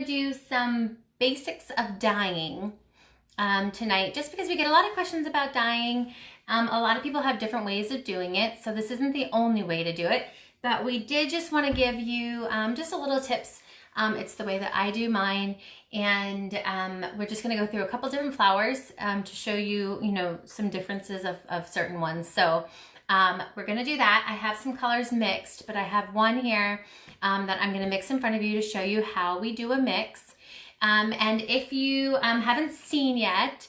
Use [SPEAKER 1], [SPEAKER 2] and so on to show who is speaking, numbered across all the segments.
[SPEAKER 1] do some basics of dyeing tonight, just because we get a lot of questions about dyeing. A lot of people have different ways of doing it, so this isn't the only way to do it, but we did just want to give you just a little tips. It's the way that I do mine, and we're just going to go through a couple different flowers to show you, some differences of certain ones. So we're going to do that. I have some colors mixed, but I have one here that I'm going to mix in front of you to show you how we do a mix. And if you haven't seen yet,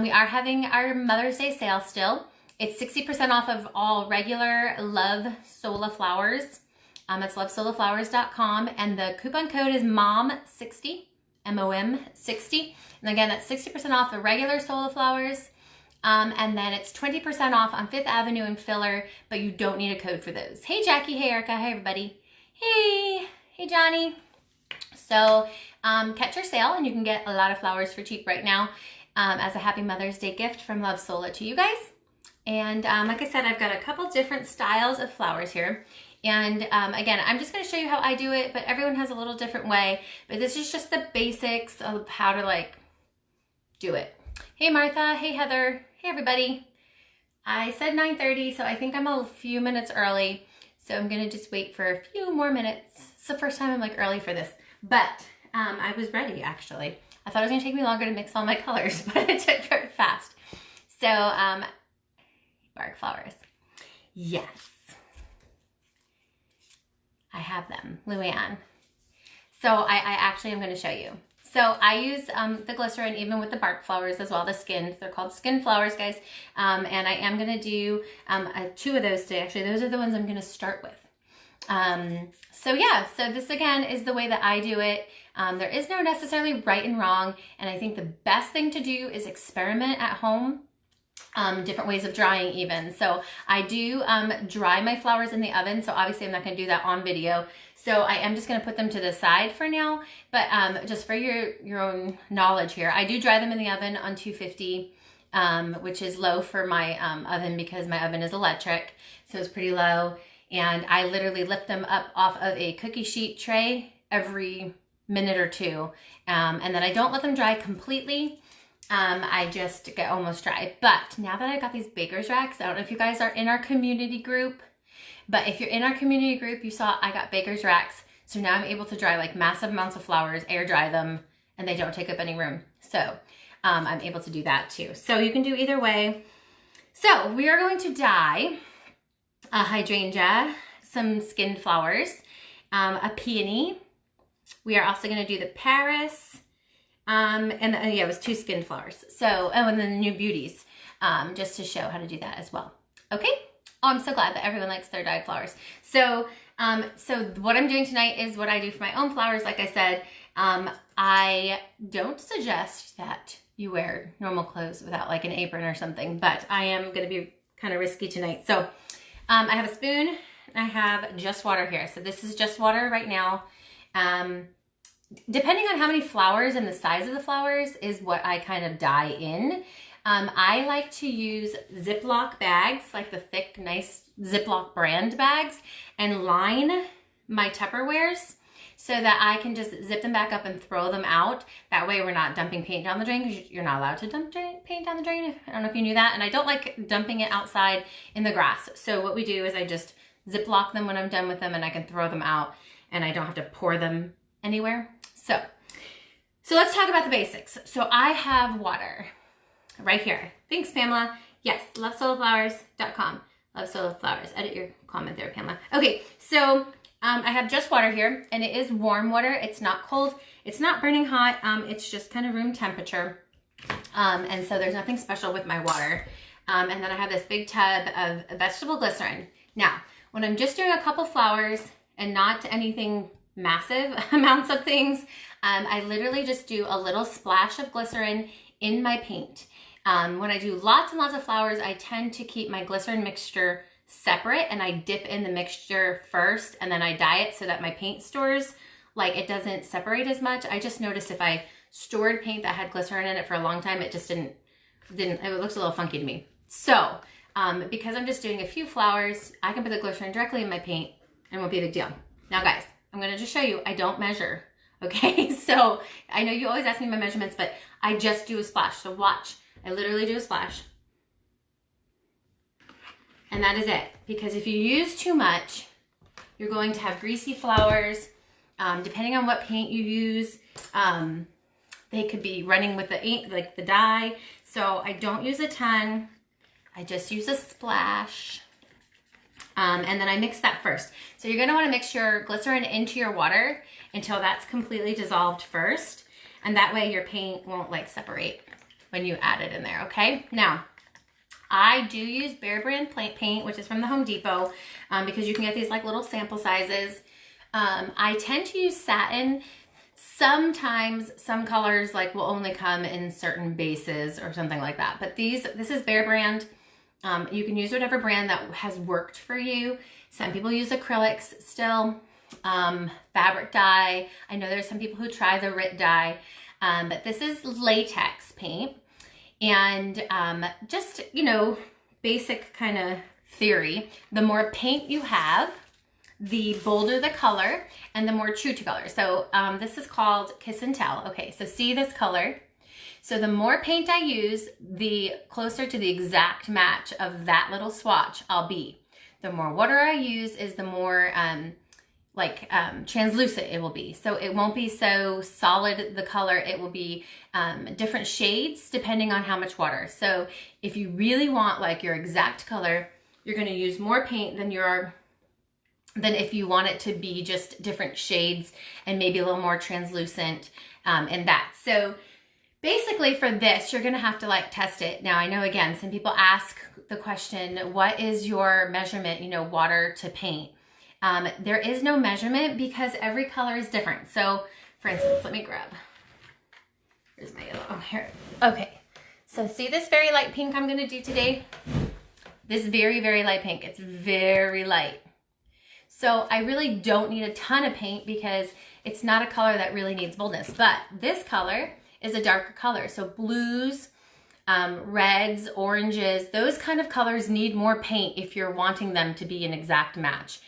[SPEAKER 1] we are having our Mother's Day sale still. It's 60% off of all regular Love Sola flowers. It's lovesolaflowers.com, and the coupon code is MOM60, MOM60. And again, that's 60% off the regular Sola flowers. And then it's 20% off on 5th Avenue and Filler, but you don't need a code for those. Hey Jackie, hey Erica, hey everybody. Hey Johnny. So catch your sale, and you can get a lot of flowers for cheap right now as a happy Mother's Day gift from Love Sola to you guys. And like I said, I've got a couple different styles of flowers here. And again, I'm just going to show you how I do it, but everyone has a little different way. But this is just the basics of how to do it. Hey Martha, hey Heather, hey everybody. I said 9:30, so I think I'm a few minutes early. So I'm going to just wait for a few more minutes. It's the first time I'm early for this, but I was ready actually. I thought it was going to take me longer to mix all my colors, but it took very fast. So bark flowers. Yes. I have them, Luann. So I actually am going to show you. So I use the glycerin even with the bark flowers as well, the skin. They're called skin flowers, guys. And I am going to do 2 of those today. Actually, those are the ones I'm going to start with. So yeah, so this again is the way that I do it. There is no necessarily right and wrong. And I think the best thing to do is experiment at home. Different ways of drying even. So I do dry my flowers in the oven. So obviously I'm not going to do that on video. So I am just going to put them to the side for now. But just for your own knowledge here, I do dry them in the oven on 250, which is low for my oven because my oven is electric. So it's pretty low. And I literally lift them up off of a cookie sheet tray every minute or two. And then I don't let them dry completely. I just get almost dry. But now that I've got these baker's racks, I don't know if you guys are in our community group, but if you're in our community group, you saw I got baker's racks. So now I'm able to dry massive amounts of flowers, air dry them, and they don't take up any room. So I'm able to do that too. So you can do either way. So we are going to dye a hydrangea, some skinned flowers, a peony. We are also going to do the Paris. And yeah, it was 2 skinned flowers. So, and then the new beauties, just to show how to do that as well. Okay. Oh, I'm so glad that everyone likes their dyed flowers. So, so what I'm doing tonight is what I do for my own flowers. Like I said, I don't suggest that you wear normal clothes without an apron or something, but I am going to be kind of risky tonight. So, I have a spoon. I have just water here. So this is just water right now. Depending on how many flowers and the size of the flowers is what I kind of dye in. I like to use Ziploc bags, like the thick, nice Ziploc brand bags, and line my Tupperwares so that I can just zip them back up and throw them out. That way we're not dumping paint down the drain, because you're not allowed to dump paint down the drain. I don't know if you knew that. And I don't like dumping it outside in the grass. So what we do is I just Ziploc them when I'm done with them, and I can throw them out, and I don't have to pour them anywhere. So let's talk about the basics. So I have water right here. Thanks, Pamela. Yes, lovesolaflowers.com. Love Sola Flowers. Edit your comment there, Pamela. Okay, so I have just water here, and it is warm water. It's not cold. It's not burning hot. It's just kind of room temperature. And so there's nothing special with my water. And then I have this big tub of vegetable glycerin. Now, when I'm just doing a couple flowers and not anything massive amounts of things, I literally just do a little splash of glycerin in my paint. When I do lots and lots of flowers, I tend to keep my glycerin mixture separate, and I dip in the mixture first, and then I dye it so that my paint stores, it doesn't separate as much. I just noticed if I stored paint that had glycerin in it for a long time, it just it looks a little funky to me. So because I'm just doing a few flowers, I can put the glycerin directly in my paint and it won't be a big deal. Now guys, I'm going to just show you, I don't measure. Okay, so I know you always ask me my measurements, but I just do a splash. So watch, I literally do a splash. And that is it. Because if you use too much, you're going to have greasy flowers. Depending on what paint you use, they could be running with the ink, like the dye. So I don't use a ton. I just use a splash. And then I mix that first. So you're gonna wanna mix your glycerin into your water until that's completely dissolved first. And that way your paint won't like separate when you add it in there, okay? Now, I do use Behr brand paint, which is from the Home Depot, because you can get these like little sample sizes. I tend to use satin. Sometimes some colors like will only come in certain bases or something like that. But this is Behr brand. You can use whatever brand that has worked for you. Some people use acrylics still, fabric dye. I know there's some people who try the RIT dye, but this is latex paint. And just, you know, basic kind of theory, the more paint you have, the bolder the color and the more true to color. So this is called Kiss and Tell. Okay, so see this color? So the more paint I use, the closer to the exact match of that little swatch I'll be. The more water I use is the more translucent it will be. So it won't be so solid, the color. It will be different shades depending on how much water. So if you really want like your exact color, you're gonna use more paint than if you want it to be just different shades and maybe a little more translucent in that. So basically for this, you're gonna have to like test it. Now I know again, some people ask the question, what is your measurement, you know, water to paint? There is no measurement because every color is different. So for instance, let me grab, here's my yellow, oh, here. Okay, so see this very light pink I'm gonna do today? This very, very light pink, it's very light. So I really don't need a ton of paint because it's not a color that really needs boldness, but this color is a darker color. So blues, reds, oranges, those kind of colors need more paint if you're wanting them to be an exact match.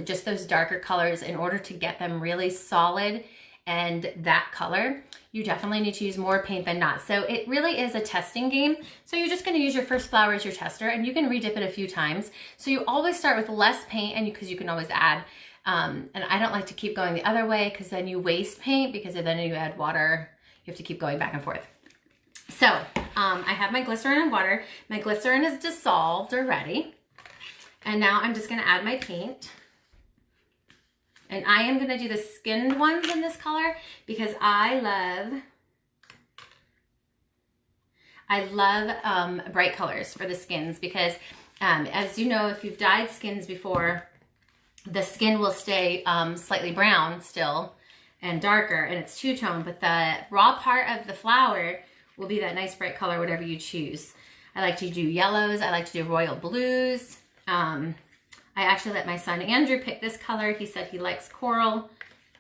[SPEAKER 1] Just those darker colors, in order to get them really solid and that color, you definitely need to use more paint than not. So it really is a testing game. So you're just gonna use your first flower as your tester, and you can redip it a few times. So you always start with less paint, and because you can always add, and I don't like to keep going the other way because then you waste paint, because then you add water, you have to keep going back and forth. So I have my glycerin and water. My glycerin is dissolved already. And now I'm just gonna add my paint. And I am gonna do the skinned ones in this color because I love bright colors for the skins, because as you know, if you've dyed skins before, the skin will stay slightly brown still and darker, and it's two-tone, but the raw part of the flower will be that nice bright color, whatever you choose. I like to do yellows, I like to do royal blues. I actually let my son Andrew pick this color. He said he likes coral.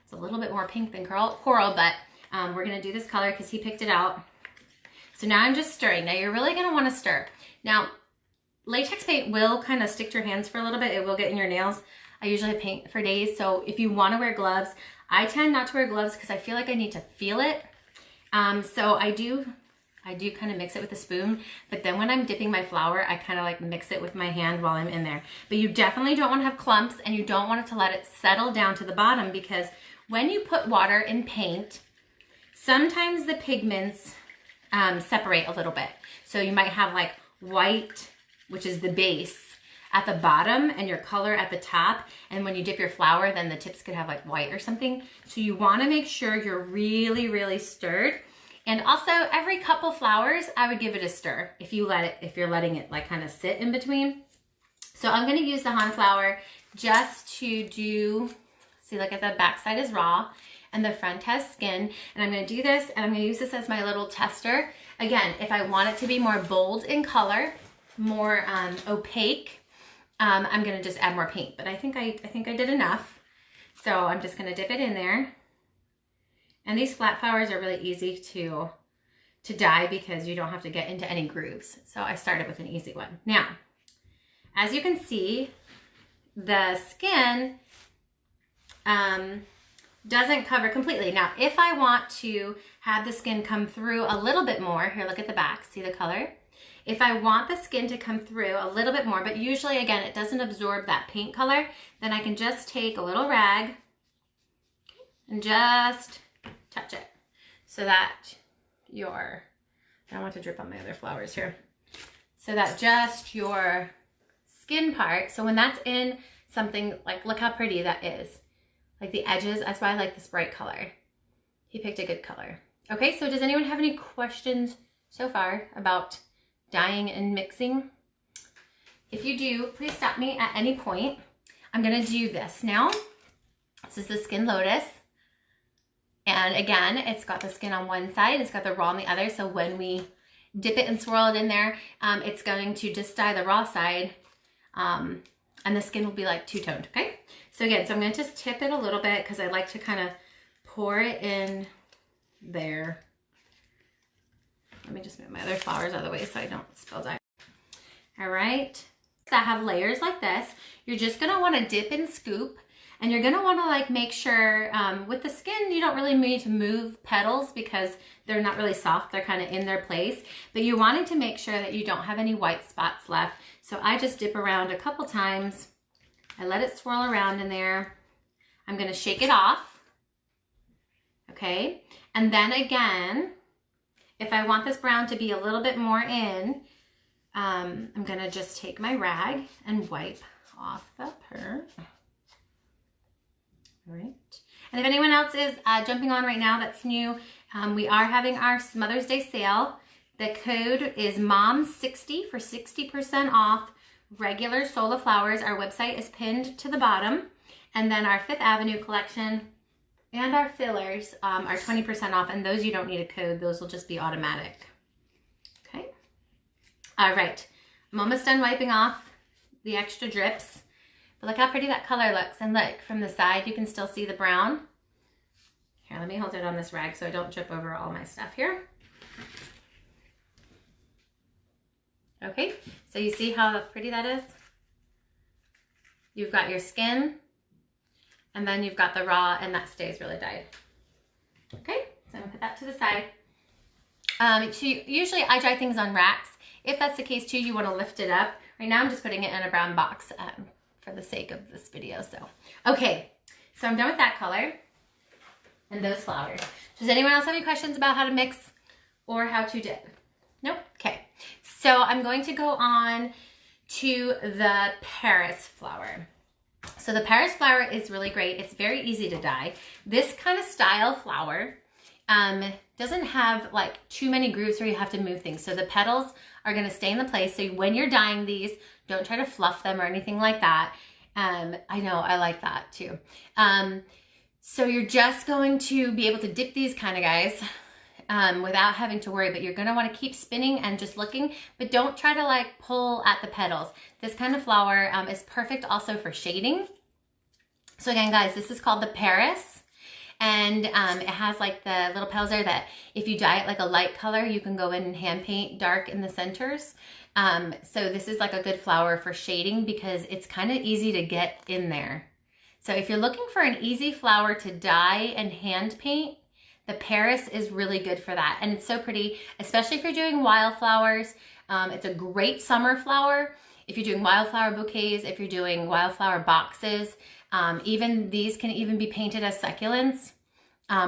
[SPEAKER 1] It's a little bit more pink than coral, but we're gonna do this color because he picked it out. So now I'm just stirring. Now you're really gonna wanna stir. Now, latex paint will kind of stick to your hands for a little bit. It will get in your nails. I usually paint for days, so if you wanna wear gloves, I tend not to wear gloves because I feel like I need to feel it. So I do kind of mix it with a spoon, but then when I'm dipping my flour, I kind of like mix it with my hand while I'm in there. But you definitely don't want to have clumps, and you don't want it to let it settle down to the bottom, because when you put water in paint, sometimes the pigments separate a little bit. So you might have like white, which is the base, at the bottom and your color at the top. And when you dip your flour, then the tips could have like white or something. So you want to make sure you're really, really stirred. And also every couple flowers, I would give it a stir if you're letting it like kind of sit in between. So I'm going to use the Han flour just to do, see, look at the back side is raw and the front has skin. And I'm going to do this, and I'm going to use this as my little tester. Again, if I want it to be more bold in color, more opaque, I'm going to just add more paint. But I think I did enough. So I'm just going to dip it in there. And these flat flowers are really easy to dye because you don't have to get into any grooves. So I started with an easy one. Now, as you can see, the skin doesn't cover completely. Now, if I want to have the skin come through a little bit more, here, look at the back, see the color? If I want the skin to come through a little bit more, but usually, again, it doesn't absorb that paint color, then I can just take a little rag and just touch it so that I don't want to drip on my other flowers here, so that just your skin part, so when that's in something, like, look how pretty that is. Like the edges, that's why I like this bright color. He picked a good color. Okay, so does anyone have any questions so far about dyeing and mixing? If you do, please stop me at any point. I'm gonna do this now. This is the Skin Lotus. And again, it's got the skin on one side, it's got the raw on the other, so when we dip it and swirl it in there, it's going to just dye the raw side, and the skin will be like two-toned, okay? So again, so I'm gonna just tip it a little bit because I like to kind of pour it in there. Let me just move my other flowers out of the way so I don't spill dye. All right, that have layers like this, you're just gonna wanna dip and scoop, and you're gonna wanna like make sure, with the skin, you don't really need to move petals because they're not really soft, they're kind of in their place, but you're wanting to make sure that you don't have any white spots left. So I just dip around a couple times, I let it swirl around in there. I'm gonna shake it off, okay? And then again, if I want this brown to be a little bit more in, I'm gonna just take my rag and wipe off the pert. All right. And if anyone else is jumping on right now that's new, we are having our Mother's Day sale. The code is MOM60 for 60% off regular Sola flowers. Our website is pinned to the bottom. And then our Fifth Avenue collection and our fillers are 20% off, and those you don't need a code, those will just be automatic. Okay. All right, I'm almost done wiping off the extra drips. But look how pretty that color looks, and look, from the side you can still see the brown. Here, let me hold it on this rag so I don't drip over all my stuff here. Okay, so you see how pretty that is? You've got your skin, and then you've got the raw, and that stays really dyed. Okay, so I'm gonna put that to the side. So usually I dry things on racks. If that's the case too, you wanna lift it up. Right now I'm just putting it in a brown box for the sake of this video, so. Okay, so I'm done with that color and those flowers. Does anyone else have any questions about how to mix or how to dip? Nope, okay. So I'm going to go on to the Paris flower. So the Paris flower is really great. It's very easy to dye. This kind of style flower doesn't have like too many grooves where you have to move things. So the petals are gonna stay in the place. So when you're dyeing these, don't try to fluff them or anything like that. I know, I like that too. So you're just going to be able to dip these kind of guys without having to worry, but you're gonna wanna keep spinning and just looking, but don't try to like pull at the petals. This kind of flower is perfect also for shading. So again, guys, this is called the Paris, and it has like the little petals there that if you dye it like a light color, you can go in and hand paint dark in the centers. So this is like a good flower for shading because it's kind of easy to get in there. So if you're looking for an easy flower to dye and hand paint, the Paris is really good for that. And it's so pretty, especially if you're doing wildflowers. It's a great summer flower. If you're doing wildflower bouquets, if you're doing wildflower boxes, even these can even be painted as succulents,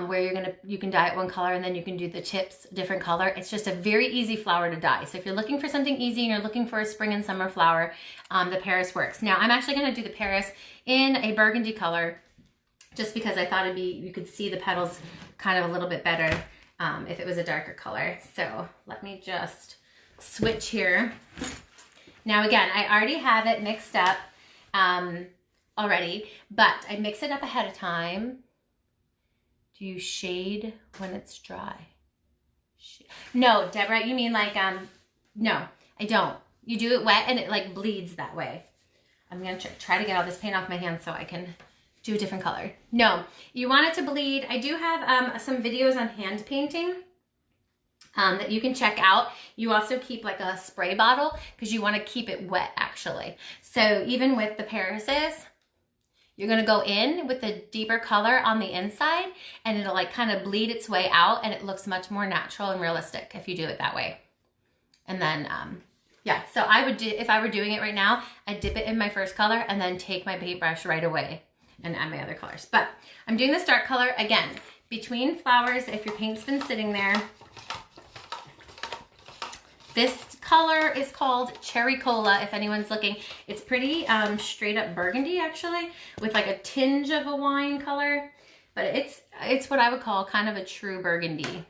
[SPEAKER 1] where you can dye it one color and then you can do the tips a different color. It's just a very easy flower to dye. So if you're looking for something easy and you're looking for a spring and summer flower, the Paris works. Now I'm actually gonna do the Paris in a burgundy color just because I thought you could see the petals kind of a little bit better if it was a darker color. So let me just switch here. Now again, I already have it mixed up already, but I mix it up ahead of time. Do you shade when it's dry? No, Deborah, you mean like, no, I don't. You do it wet and it like bleeds that way. I'm gonna try to get all this paint off my hands so I can do a different color. No, you want it to bleed. I do have some videos on hand painting that you can check out. You also keep like a spray bottle because you want to keep it wet actually. So even with the Parises, You're gonna go in with the deeper color on the inside and it'll like kind of bleed its way out and it looks much more natural and realistic if you do it that way. And then, yeah, so I would do, if I were doing it right now, I'd dip it in my first color and then take my paintbrush right away and add my other colors. But I'm doing this dark color again, between flowers if your paint's been sitting there. This color is called Cherry Cola, if anyone's looking. It's pretty straight up burgundy actually, with like a tinge of a wine color, but it's what I would call kind of a true burgundy.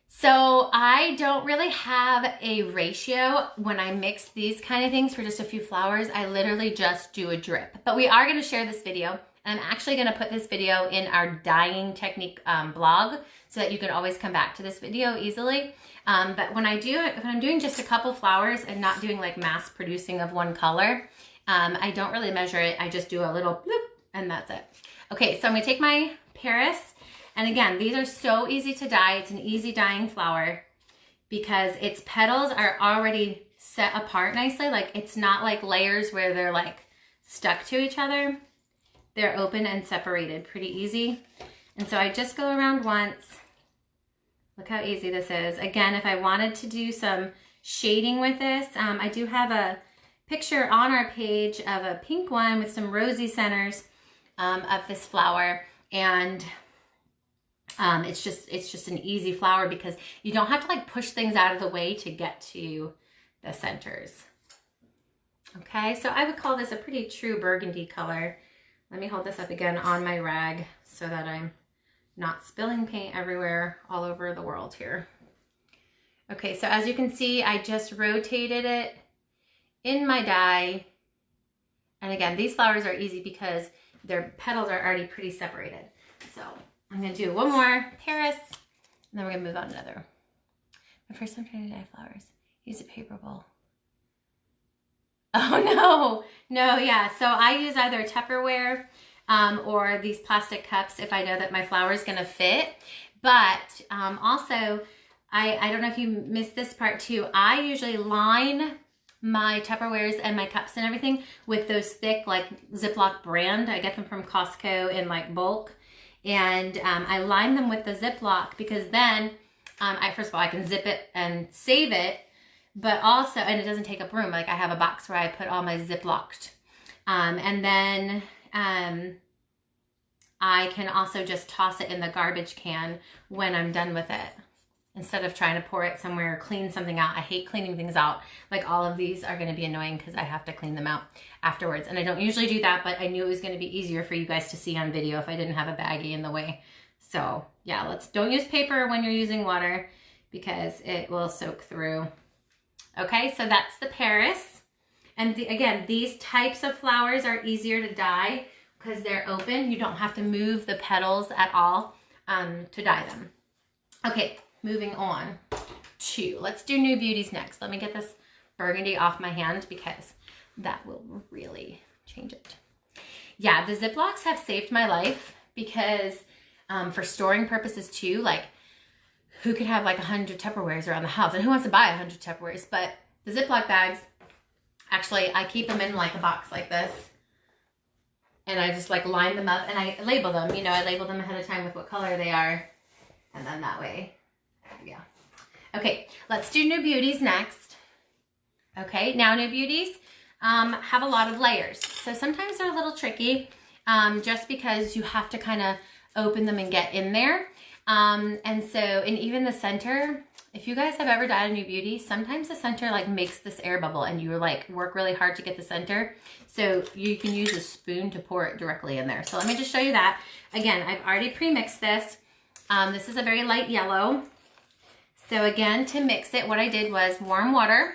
[SPEAKER 1] So I don't really have a ratio when I mix these kind of things for just a few flowers. I literally just do a drip, but we are gonna share this video. And I'm actually gonna put this video in our dyeing technique blog so that you can always come back to this video easily. But when I do it, when I'm doing just a couple flowers and not doing like mass producing of one color, I don't really measure it. I just do a little bloop and that's it. Okay, so I'm gonna take my Paris. And again, these are so easy to dye. It's an easy dyeing flower because its petals are already set apart nicely. Like it's not like layers where they're like stuck to each other. They're open and separated pretty easy. And so I just go around once. Look how easy this is. Again, if I wanted to do some shading with this, I do have a picture on our page of a pink one with some rosy centers of this flower. And it's just an easy flower because you don't have to like push things out of the way to get to the centers. Okay, so I would call this a pretty true burgundy color. Let me hold this up again on my rag so that I'm not spilling paint everywhere all over the world here. Okay, so as you can see, I just rotated it in my dye. And again, these flowers are easy because their petals are already pretty separated. So I'm gonna do one more Paris, and then we're gonna move on to another. My first time trying to dye flowers. Use a paper bowl. Oh no, yeah. So I use either Tupperware or these plastic cups if I know that my flower is gonna fit. But also, I don't know if you missed this part too. I usually line my Tupperwares and my cups and everything with those thick like Ziploc brand. I get them from Costco in like bulk. And I line them with the Ziploc because then, first of all, I can zip it and save it, but also, and it doesn't take up room. Like I have a box where I put all my Ziplocked. And then I can also just toss it in the garbage can when I'm done with it, instead of trying to pour it somewhere or clean something out. I hate cleaning things out. Like all of these are gonna be annoying because I have to clean them out afterwards. And I don't usually do that, but I knew it was gonna be easier for you guys to see on video if I didn't have a baggie in the way. So yeah, don't use paper when you're using water because it will soak through. Okay, so that's the Paris. And again, these types of flowers are easier to dye because they're open. You don't have to move the petals at all to dye them. Okay. Moving on to, let's do New Beauties next. Let me get this burgundy off my hand because that will really change it. Yeah, the Ziplocs have saved my life because for storing purposes too, like who could have like 100 Tupperwares around the house and who wants to buy 100 Tupperwares? But the Ziploc bags, actually I keep them in like a box like this and I just like line them up and I label them, you know, I label them ahead of time with what color they are and then that way. Yeah. Okay, let's do New Beauties next. Okay, now New Beauties have a lot of layers. So sometimes they're a little tricky just because you have to kind of open them and get in there. And even the center, if you guys have ever dyed a New Beauty, sometimes the center like makes this air bubble and you like work really hard to get the center. So you can use a spoon to pour it directly in there. So let me just show you that. Again, I've already pre-mixed this. This is a very light yellow. So again, to mix it, what I did was warm water.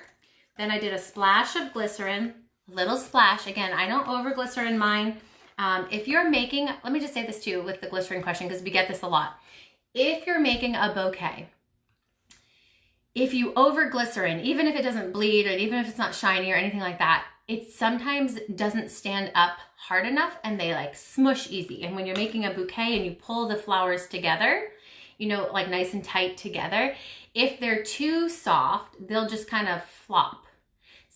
[SPEAKER 1] Then I did a splash of glycerin, a little splash. Again, I don't over glycerin mine. If you're making, let me just say this too with the glycerin question, because we get this a lot. If you're making a bouquet, if you over glycerin, even if it doesn't bleed or even if it's not shiny or anything like that, it sometimes doesn't stand up hard enough and they like smush easy. And when you're making a bouquet and you pull the flowers together, you know, like nice and tight together, if they're too soft, they'll just kind of flop.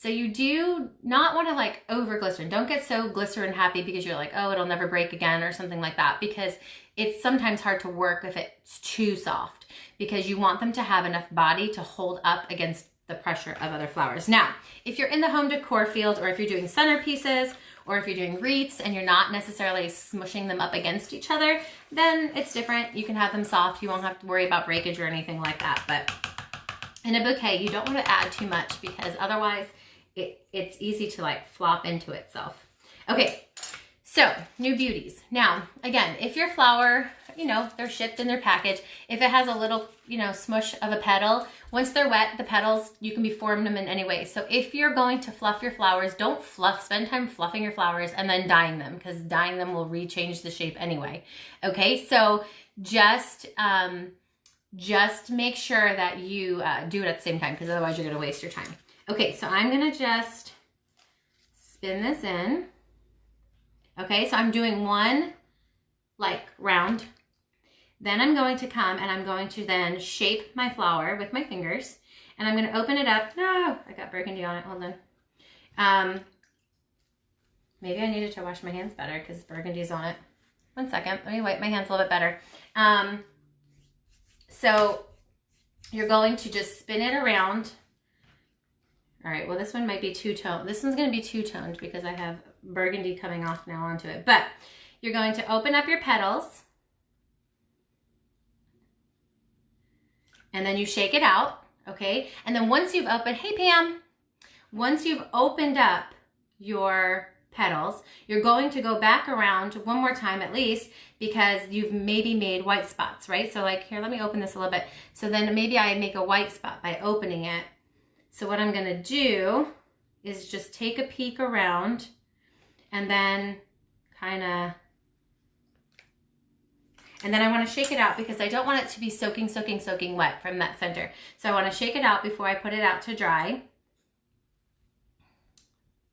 [SPEAKER 1] So you do not want to like over glycerin. Don't get so glycerin happy because you're like, oh, it'll never break again or something like that, because it's sometimes hard to work if it's too soft, because you want them to have enough body to hold up against the pressure of other flowers. Now, if you're in the home decor field, or if you're doing centerpieces, or if you're doing wreaths and you're not necessarily smushing them up against each other, then it's different. You can have them soft. You won't have to worry about breakage or anything like that. But in a bouquet, you don't want to add too much, because otherwise it's easy to like flop into itself. Okay, so new beauties. Now, again, if your flower, you know, they're shipped in their package, if it has a little, you know, smush of a petal, once they're wet, the petals, you can be forming them in any way. So if you're going to fluff your flowers, don't spend time fluffing your flowers and then dyeing them, because dyeing them will rechange the shape anyway. Okay, so just make sure that you do it at the same time, because otherwise you're gonna waste your time. Okay, so I'm gonna just spin this in. Okay, so I'm doing one like round. Then I'm going to come and I'm going to then shape my flower with my fingers, and I'm gonna open it up. No, I got burgundy on it, hold on. Maybe I needed to wash my hands better because burgundy's on it. One second, let me wipe my hands a little bit better. So you're going to just spin it around. All right, well, this one might be two-toned. This one's gonna be two-toned because I have burgundy coming off now onto it. But you're going to open up your petals, and then you shake it out, okay? And then once you've opened, hey Pam, once you've opened up your petals, you're going to go back around one more time at least, because you've maybe made white spots, right? So like, here, let me open this a little bit. So then maybe I make a white spot by opening it. So what I'm gonna do is just take a peek around, and then and then I wanna shake it out, because I don't want it to be soaking wet from that center. So I wanna shake it out before I put it out to dry.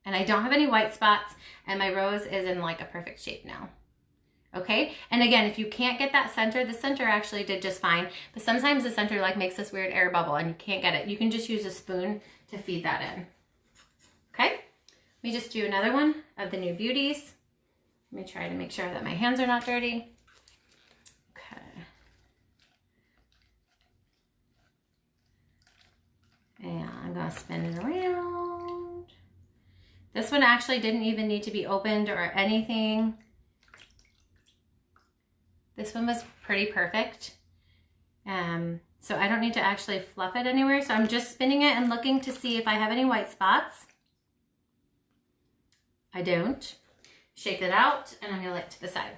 [SPEAKER 1] And I don't have any white spots, and my rose is in like a perfect shape now. Okay, and again, if you can't get that center, the center actually did just fine, but sometimes the center like makes this weird air bubble and you can't get it. You can just use a spoon to feed that in. Okay, let me just do another one of the new beauties. Let me try to make sure that my hands are not dirty. Okay. And I'm gonna spin it around. This one actually didn't even need to be opened or anything. This one was pretty perfect. So I don't need to actually fluff it anywhere. So I'm just spinning it and looking to see if I have any white spots. I don't. Shake it out, and I'm gonna lay it to the side.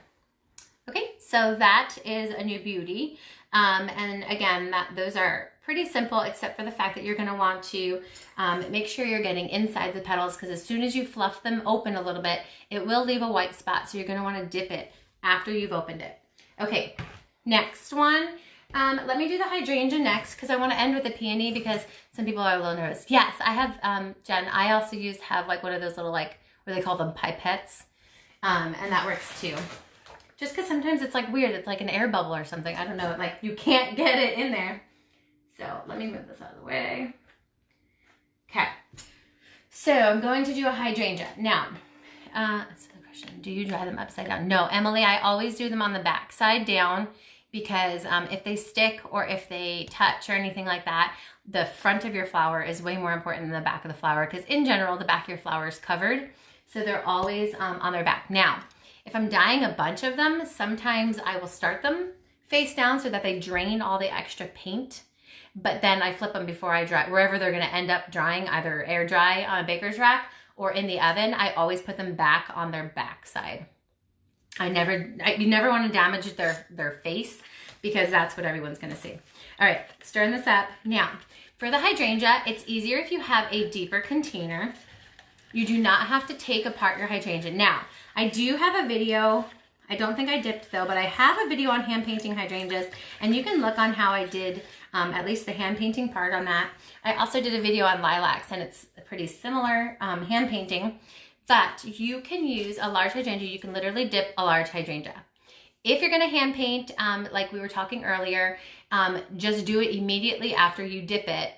[SPEAKER 1] Okay, so that is a new beauty. And again, those are pretty simple, except for the fact that you're gonna want to make sure you're getting inside the petals, because as soon as you fluff them open a little bit, it will leave a white spot. So you're gonna wanna dip it after you've opened it. Okay, next one. Let me do the hydrangea next, because I want to end with the peony, because some people are a little nervous. Yes, I have, Jen, I also have like one of those little, like, what do they call them, pipettes, and that works too. Just because sometimes it's like weird, it's like an air bubble or something. I don't know, like you can't get it in there. So let me move this out of the way. Okay, so I'm going to do a hydrangea. Now, do you dry them upside down? No, Emily, I always do them on the back side down, because if they stick or if they touch or anything like that, the front of your flower is way more important than the back of the flower, because in general, the back of your flower is covered. So they're always on their back. Now, if I'm dyeing a bunch of them, sometimes I will start them face down so that they drain all the extra paint, but then I flip them before I dry, wherever they're gonna end up drying, either air dry on a baker's rack or in the oven. I always put them back on their back side. You never want to damage their face, because that's what everyone's going to see. All right, stirring this up. Now, for the hydrangea, it's easier if you have a deeper container. You do not have to take apart your hydrangea. Now, I do have a video. I don't think I dipped though, but I have a video on hand painting hydrangeas, and you can look on how I did at least the hand painting part on that. I also did a video on lilacs, and it's a pretty similar hand painting. But you can use a large hydrangea. You can literally dip a large hydrangea. If you're gonna hand paint, like we were talking earlier, just do it immediately after you dip it,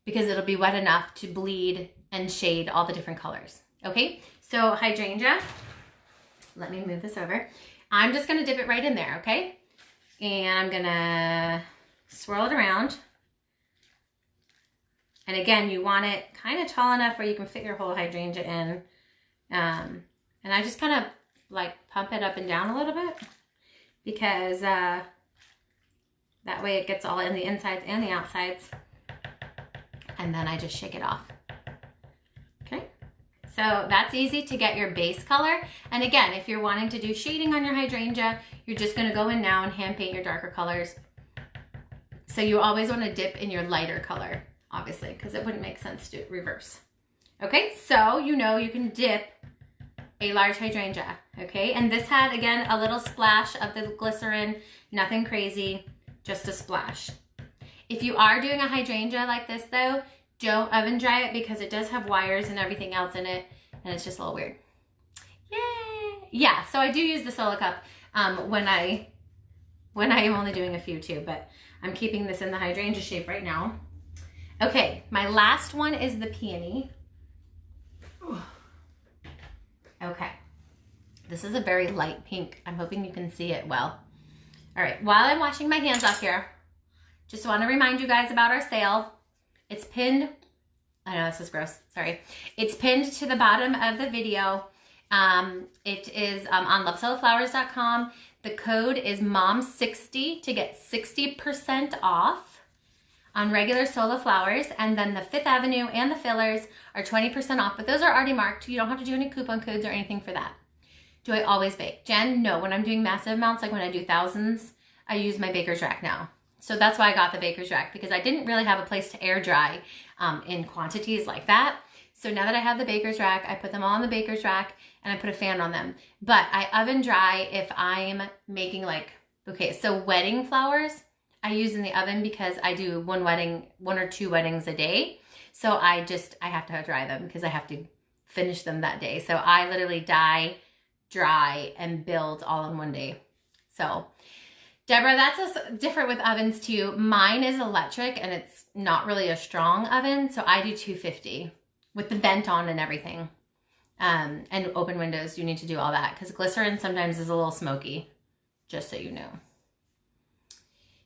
[SPEAKER 1] because it'll be wet enough to bleed and shade all the different colors. Okay, so hydrangea, let me move this over. I'm just gonna dip it right in there, okay? And I'm gonna swirl it around. And again, you want it kind of tall enough where you can fit your whole hydrangea in. And I just kind of like pump it up and down a little bit because that way it gets all in the insides and the outsides. And then I just shake it off. Okay, so that's easy to get your base color. And again, if you're wanting to do shading on your hydrangea, you're just gonna go in now and hand paint your darker colors. So you always wanna dip in your lighter color, obviously, because it wouldn't make sense to reverse. Okay, so you know you can dip a large hydrangea, okay? And this had, again, a little splash of the glycerin, nothing crazy, just a splash. If you are doing a hydrangea like this though, don't oven dry it because it does have wires and everything else in it, and it's just a little weird. Yay! Yeah, so I do use the Sola cup when I am only doing a few too, but I'm keeping this in the hydrangea shape right now. Okay, my last one is the peony. Okay, this is a very light pink. I'm hoping you can see it well. All right, while I'm washing my hands off here, just want to remind you guys about our sale. It's pinned, I know this is gross, sorry. It's pinned to the bottom of the video. It is on lovesolaflowers.com. The code is MOM60 to get 60% off on regular Sola flowers, and then the Fifth Avenue and the fillers are 20% off, but those are already marked. You don't have to do any coupon codes or anything for that. Do I always bake? Jen, no. When I'm doing massive amounts, like when I do thousands, I use my baker's rack now. So that's why I got the baker's rack, because I didn't really have a place to air dry in quantities like that. So now that I have the baker's rack, I put them all on the baker's rack and I put a fan on them. But I oven dry if I'm making like, okay, so wedding flowers, I use in the oven because I do one or two weddings a day. So I have to dry them because I have to finish them that day. So I literally dye, dry, and build all in one day. So Deborah, that's different with ovens too. Mine is electric and it's not really a strong oven. So I do 250 with the vent on and everything. And open windows, you need to do all that because glycerin sometimes is a little smoky, just so you know.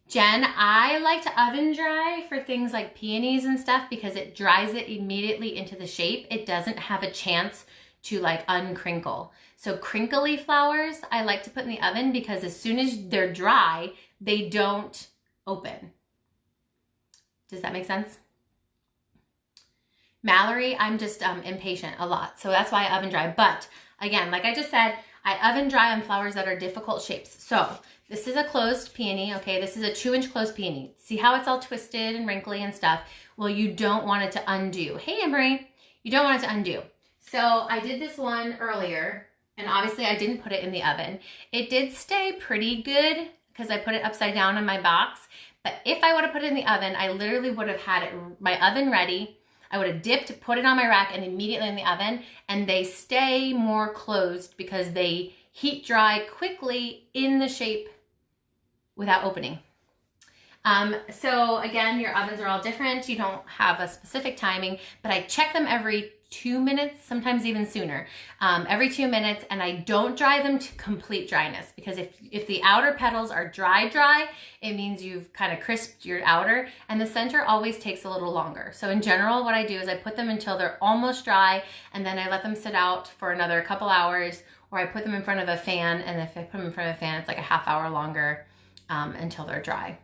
[SPEAKER 1] Jen, I like to oven dry for things like peonies and stuff because it dries it immediately into the shape. It doesn't have a chance to like uncrinkle. So crinkly flowers, I like to put in the oven because as soon as they're dry, they don't open. Does that make sense? Mallory, I'm just impatient a lot. So that's why I oven dry. But again, like I just said, I oven dry on flowers that are difficult shapes. So this is a closed peony, okay? This is a 2-inch closed peony. See how it's all twisted and wrinkly and stuff? Well, you don't want it to undo. Hey, Emery, you don't want it to undo. So I did this one earlier, and obviously I didn't put it in the oven. It did stay pretty good because I put it upside down in my box. But if I would have put it in the oven, I literally would have had my oven ready. I would have dipped, put it on my rack, and immediately in the oven, and they stay more closed because they heat dry quickly in the shape without opening. So again, your ovens are all different. You don't have a specific timing, but I check them every 2 minutes, sometimes even sooner, every 2 minutes, and I don't dry them to complete dryness because if the outer petals are dry, it means you've kind of crisped your outer, and the center always takes a little longer. So in general, what I do is I put them until they're almost dry, and then I let them sit out for another couple hours, or I put them in front of a fan, and if I put them in front of a fan, it's like a half hour longer until they're dry.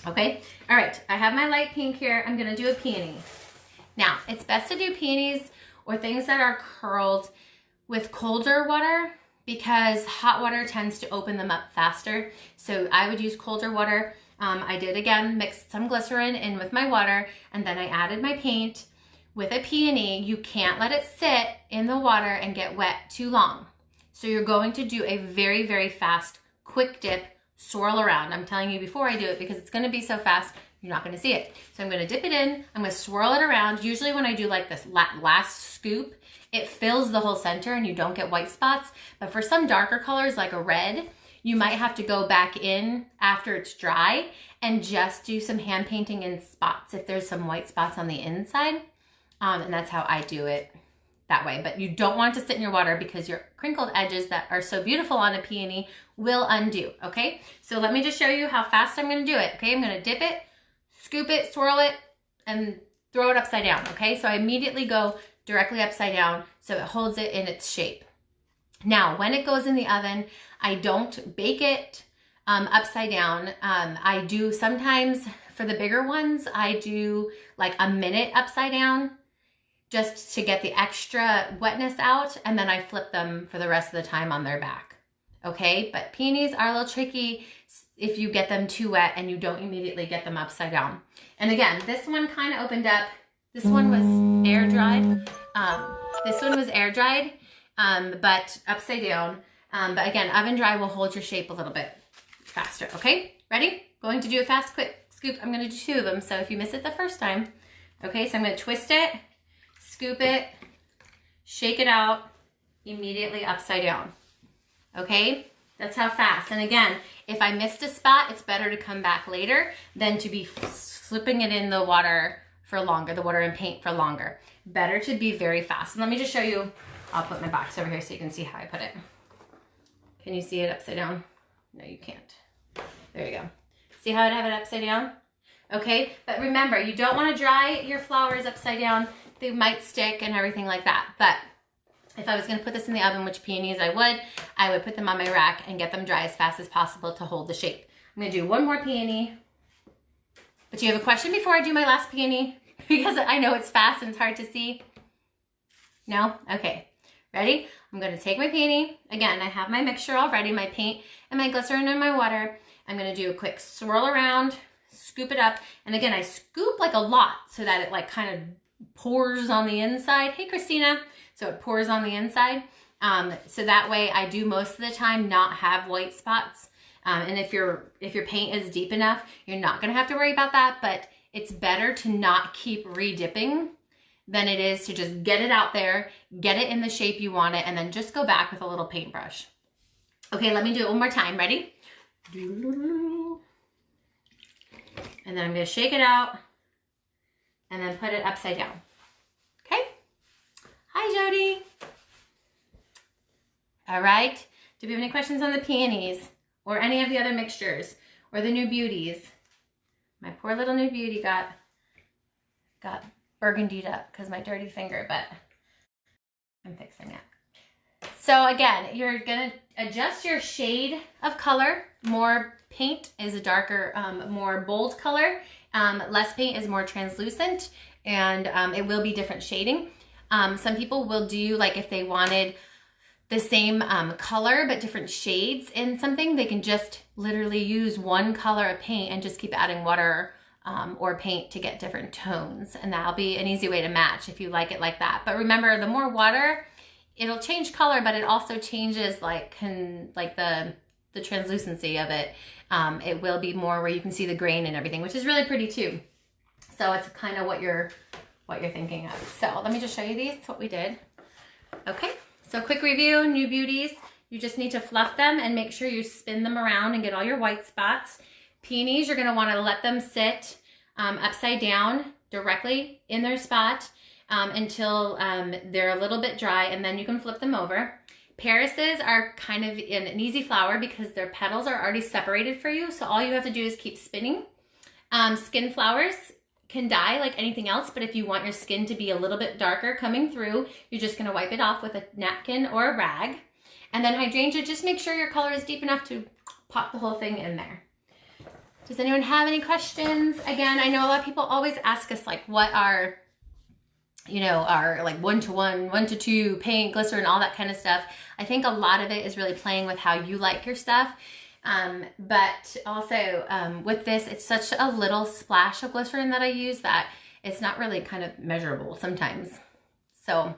[SPEAKER 1] Okay, all right, I have my light pink here. I'm gonna do a peony. Now, it's best to do peonies or things that are curled with colder water because hot water tends to open them up faster. So I would use colder water. I did, again, mix some glycerin in with my water, and then I added my paint. With a peony, you can't let it sit in the water and get wet too long. So you're going to do a very, very fast, quick dip, swirl around. I'm telling you before I do it because it's gonna be so fast, you're not gonna see it. So I'm gonna dip it in, I'm gonna swirl it around. Usually when I do like this last scoop, it fills the whole center and you don't get white spots. But for some darker colors like a red, you might have to go back in after it's dry and just do some hand painting in spots if there's some white spots on the inside. And that's how I do it that way. But you don't want it to sit in your water because your crinkled edges that are so beautiful on a peony will undo, okay? So let me just show you how fast I'm gonna do it, okay? I'm gonna dip it, scoop it, swirl it, and throw it upside down, okay? So I immediately go directly upside down so it holds it in its shape. Now, when it goes in the oven, I don't bake it upside down. I do sometimes, for the bigger ones, I do like a minute upside down just to get the extra wetness out, and then I flip them for the rest of the time on their back, okay? But peonies are a little tricky if you get them too wet and you don't immediately get them upside down. And again, this one kind of opened up. This one was air dried. This one was air dried, but upside down. But again, oven dry will hold your shape a little bit faster, okay? Ready? Going to do a fast, quick scoop. I'm gonna do 2 of them, so if you miss it the first time, okay, so I'm gonna twist it, scoop it, shake it out, immediately upside down, okay? That's how fast. And again, if I missed a spot, it's better to come back later than to be slipping it in the water for longer, the water and paint for longer. Better to be very fast. And let me just show you, I'll put my box over here so you can see how I put it. Can you see it upside down? No, you can't. There you go. See how I have it upside down? Okay, but remember, you don't want to dry your flowers upside down. They might stick and everything like that. But if I was going to put this in the oven, which peonies I would put them on my rack and get them dry as fast as possible to hold the shape. I'm going to do one more peony. But do you have a question before I do my last peony? Because I know it's fast and it's hard to see. No? Okay. Ready? I'm going to take my peony. Again, I have my mixture already, my paint and my glycerin and my water. I'm going to do a quick swirl around, scoop it up. And again, I scoop like a lot so that it like kind of pours on the inside. Hey, Christina. So it pours on the inside. So that way I do most of the time not have white spots. And if your paint is deep enough, you're not going to have to worry about that. But it's better to not keep re-dipping than it is to just get it out there, get it in the shape you want it, and then just go back with a little paintbrush. Okay, let me do it one more time. Ready? And then I'm going to shake it out and then put it upside down. Okay? Hi, Jody. All right. Do we have any questions on the peonies or any of the other mixtures or the new beauties? My poor little new beauty got burgundied up because my dirty finger, but I'm fixing it. So again, you're gonna adjust your shade of color. More paint is a darker, more bold color. Less paint is more translucent, and it will be different shading. Some people will do, like if they wanted the same color but different shades in something, they can just literally use one color of paint and just keep adding water or paint to get different tones, and that'll be an easy way to match if you like it like that. But remember, the more water, it'll change color, but it also changes like the translucency of it. It will be more where you can see the grain and everything, which is really pretty too. So it's kind of what you're thinking of. So let me just show you these, what we did. Okay, so quick review, new beauties. You just need to fluff them and make sure you spin them around and get all your white spots. Peonies, you're gonna wanna let them sit upside down directly in their spot until they're a little bit dry, and then you can flip them over. Parises are kind of an easy flower because their petals are already separated for you, so all you have to do is keep spinning. Skin flowers can die like anything else, but if you want your skin to be a little bit darker coming through, you're just gonna wipe it off with a napkin or a rag. And then hydrangea, just make sure your color is deep enough to pop the whole thing in there. Does anyone have any questions? Again, I know a lot of people always ask us like what are, our like 1-to-1, 1-to-2, paint, glycerin, all that kind of stuff. I think a lot of it is really playing with how you like your stuff. But also with this, it's such a little splash of glycerin that I use that it's not really kind of measurable sometimes. So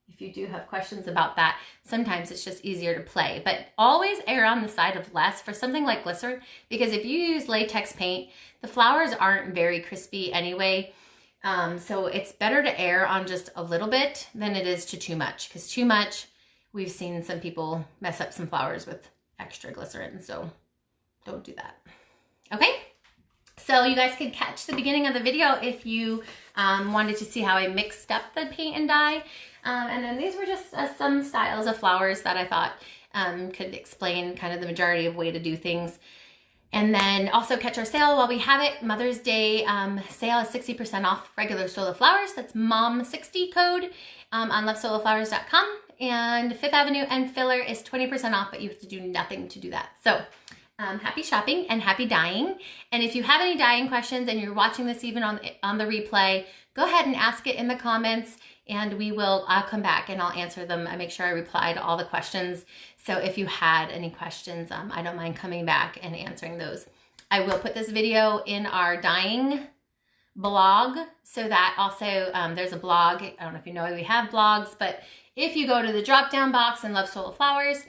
[SPEAKER 1] if you do have questions about that, sometimes it's just easier to play, but always err on the side of less for something like glycerin, because if you use latex paint, the flowers aren't very crispy anyway. So it's better to err on just a little bit than it is to too much, because too much, we've seen some people mess up some flowers with extra glycerin, so don't do that. Okay, so So you guys could catch the beginning of the video if you wanted to see how I mixed up the paint and dye. And then these were just some styles of flowers that I thought could explain kind of the majority of way to do things. And then also catch our sale while we have it. Mother's Day sale is 60% off regular Sola flowers. That's MOM60 code on lovesolaflowers.com. And Fifth Avenue and filler is 20% off, but you have to do nothing to do that. So happy shopping and happy dyeing. And if you have any dyeing questions and you're watching this even on the replay, go ahead and ask it in the comments, and I'll come back and I'll answer them. I make sure I reply to all the questions. So if you had any questions, I don't mind coming back and answering those. I will put this video in our dyeing blog, so that also there's a blog. I don't know if you know we have blogs, but if you go to the drop down box and Love Sola Flowers,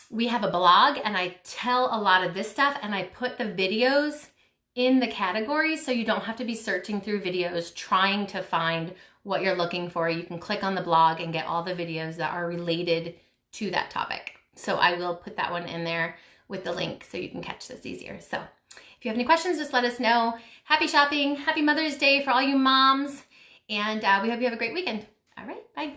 [SPEAKER 1] we have a blog, and I tell a lot of this stuff, and I put the videos in the categories, so you don't have to be searching through videos trying to find what you're looking for. You can click on the blog and get all the videos that are related to that topic. So I will put that one in there with the link so you can catch this easier. So if you have any questions, just let us know. Happy shopping, happy Mother's Day for all you moms, and we hope you have a great weekend. All right, bye.